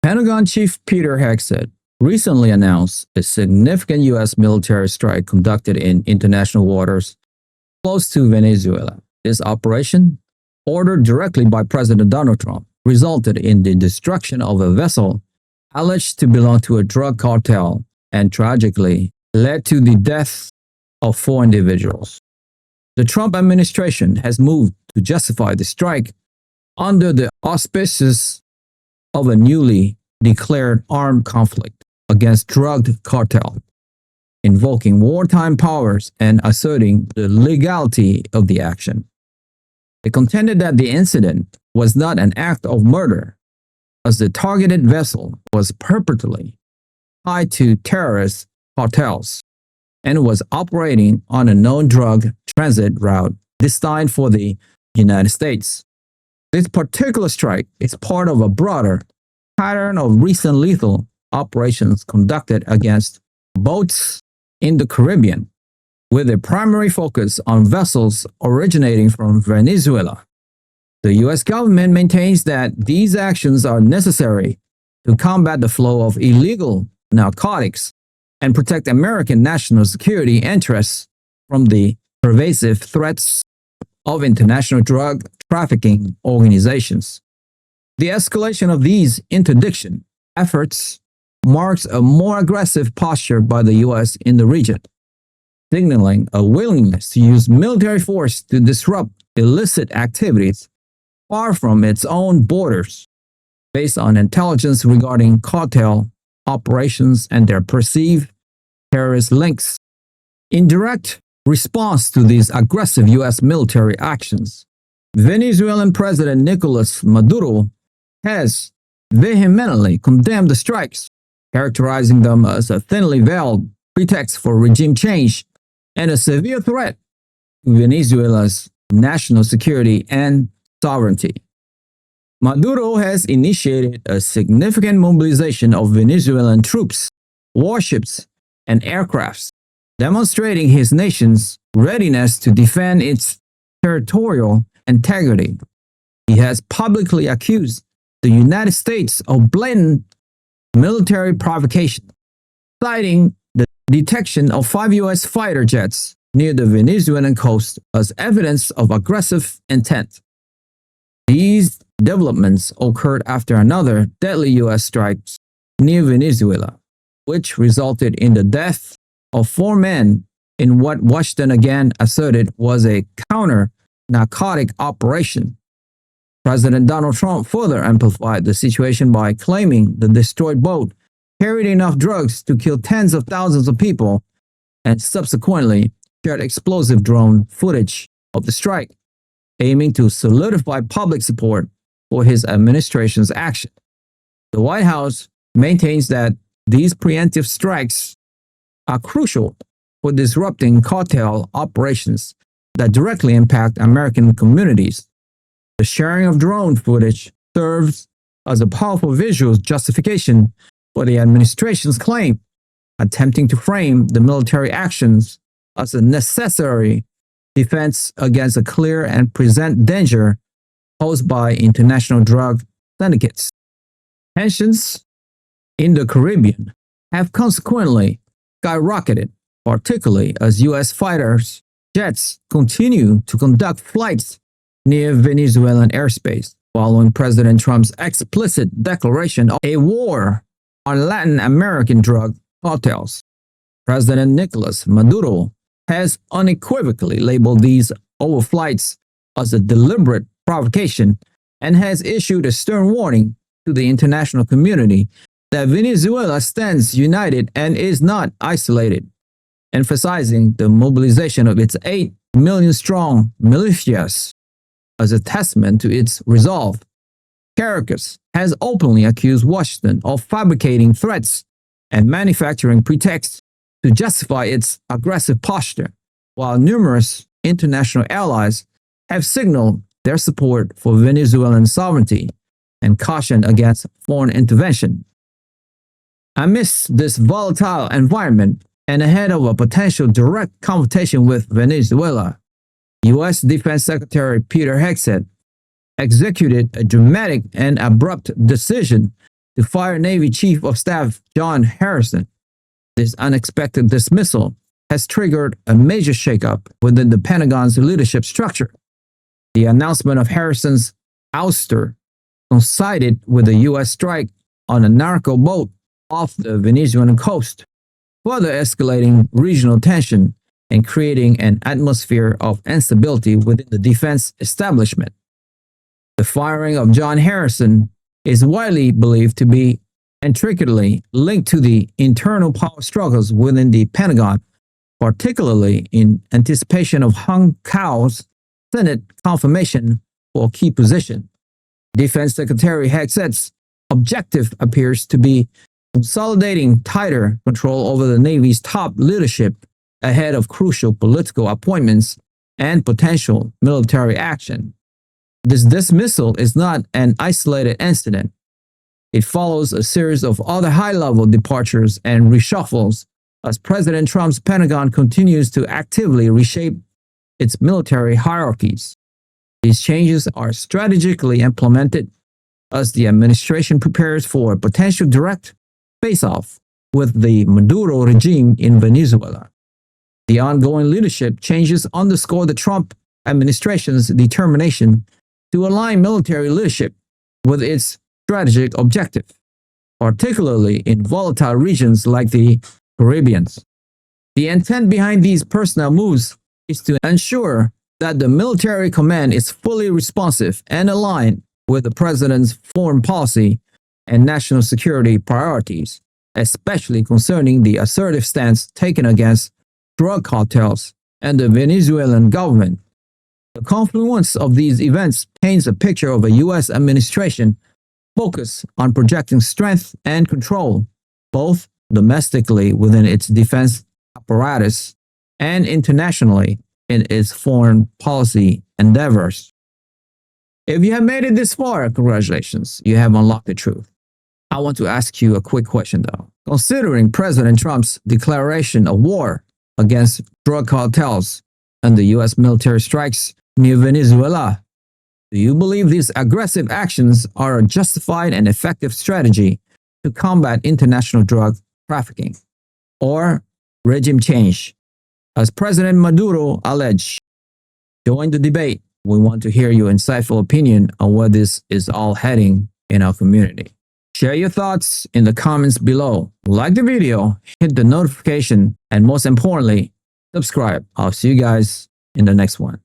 Pentagon Chief Peter Hegseth recently announced a significant U.S. military strike conducted in international waters close to Venezuela. This operation, ordered directly by President Donald Trump, resulted in the destruction of a vessel alleged to belong to a drug cartel and tragically led to the death of 4 individuals. The Trump administration has moved to justify the strike under the auspices of a newly declared armed conflict against drug cartel, invoking wartime powers and asserting the legality of the action. They contended that the incident was not an act of murder, as the targeted vessel was purportedly tied to terrorist cartels and was operating on a known drug transit route destined for the United States. This particular strike is part of a broader pattern of recent lethal operations conducted against boats in the Caribbean, with a primary focus on vessels originating from Venezuela. The U.S. government maintains that these actions are necessary to combat the flow of illegal narcotics and protect American national security interests from the pervasive threats of international drug trafficking organizations. The escalation of these interdiction efforts marks a more aggressive posture by the U.S. in the region, signaling a willingness to use military force to disrupt illicit activities far from its own borders, based on intelligence regarding cartel operations and their perceived terrorist links. In direct response to these aggressive U.S. military actions, Venezuelan President Nicolás Maduro has vehemently condemned the strikes, characterizing them as a thinly veiled pretext for regime change and a severe threat to Venezuela's national security and sovereignty. Maduro has initiated a significant mobilization of Venezuelan troops, warships, and aircrafts, demonstrating his nation's readiness to defend its territorial integrity. He has publicly accused the United States of blatant military provocation, citing the detection of 5 U.S. fighter jets near the Venezuelan coast as evidence of aggressive intent. These developments occurred after another deadly U.S. strike near Venezuela, which resulted in the death of 4 men in what Washington again asserted was a counter-narcotic operation. President Donald Trump further amplified the situation by claiming the destroyed boat carried enough drugs to kill tens of thousands of people, and subsequently shared explosive drone footage of the strike, aiming to solidify public support for his administration's action. The White House maintains that these preemptive strikes are crucial for disrupting cartel operations that directly impact American communities. The sharing of drone footage serves as a powerful visual justification for the administration's claim, attempting to frame the military actions as a necessary defense against a clear and present danger posed by international drug syndicates. Tensions in the Caribbean have consequently skyrocketed, particularly as U.S. fighters jets continue to conduct flights near Venezuelan airspace, following President Trump's explicit declaration of a war on Latin American drug cartels. President Nicolás Maduro has unequivocally labeled these overflights as a deliberate provocation and has issued a stern warning to the international community that Venezuela stands united and is not isolated, emphasizing the mobilization of its 8 million-strong militias as a testament to its resolve. Caracas has openly accused Washington of fabricating threats and manufacturing pretexts to justify its aggressive posture, while numerous international allies have signaled their support for Venezuelan sovereignty and caution against foreign intervention. Amidst this volatile environment and ahead of a potential direct confrontation with Venezuela, U.S. Defense Secretary Peter Hegseth executed a dramatic and abrupt decision to fire Navy Chief of Staff John Harrison. This unexpected dismissal has triggered a major shakeup within the Pentagon's leadership structure. The announcement of Harrison's ouster coincided with a U.S. strike on a narco boat off the Venezuelan coast, further escalating regional tension and creating an atmosphere of instability within the defense establishment. The firing of John Harrison is widely believed to be intricately linked to the internal power struggles within the Pentagon, particularly in anticipation of Cao's Senate confirmation for a key position. Defense Secretary Hegseth's objective appears to be consolidating tighter control over the Navy's top leadership ahead of crucial political appointments and potential military action. This dismissal is not an isolated incident. It follows a series of other high-level departures and reshuffles as President Trump's Pentagon continues to actively reshape its military hierarchies. These changes are strategically implemented as the administration prepares for a potential direct face-off with the Maduro regime in Venezuela. The ongoing leadership changes underscore the Trump administration's determination to align military leadership with its strategic objective, particularly in volatile regions like the Caribbean. The intent behind these personnel moves is to ensure that the military command is fully responsive and aligned with the president's foreign policy and national security priorities, especially concerning the assertive stance taken against drug cartels and the Venezuelan government. The confluence of these events paints a picture of a U.S. administration focused on projecting strength and control, both domestically within its defense apparatus and internationally in its foreign policy endeavors. If you have made it this far, congratulations, you have unlocked the truth. I want to ask you a quick question though. Considering President Trump's declaration of war against drug cartels and the U.S. military strikes near Venezuela, do you believe these aggressive actions are a justified and effective strategy to combat international drug trafficking or regime change, as President Maduro alleged? Join the debate. We want to hear your insightful opinion on where this is all heading in our community. Share your thoughts in the comments below. Like the video, hit the notification, and most importantly, subscribe. I'll see you guys in the next one.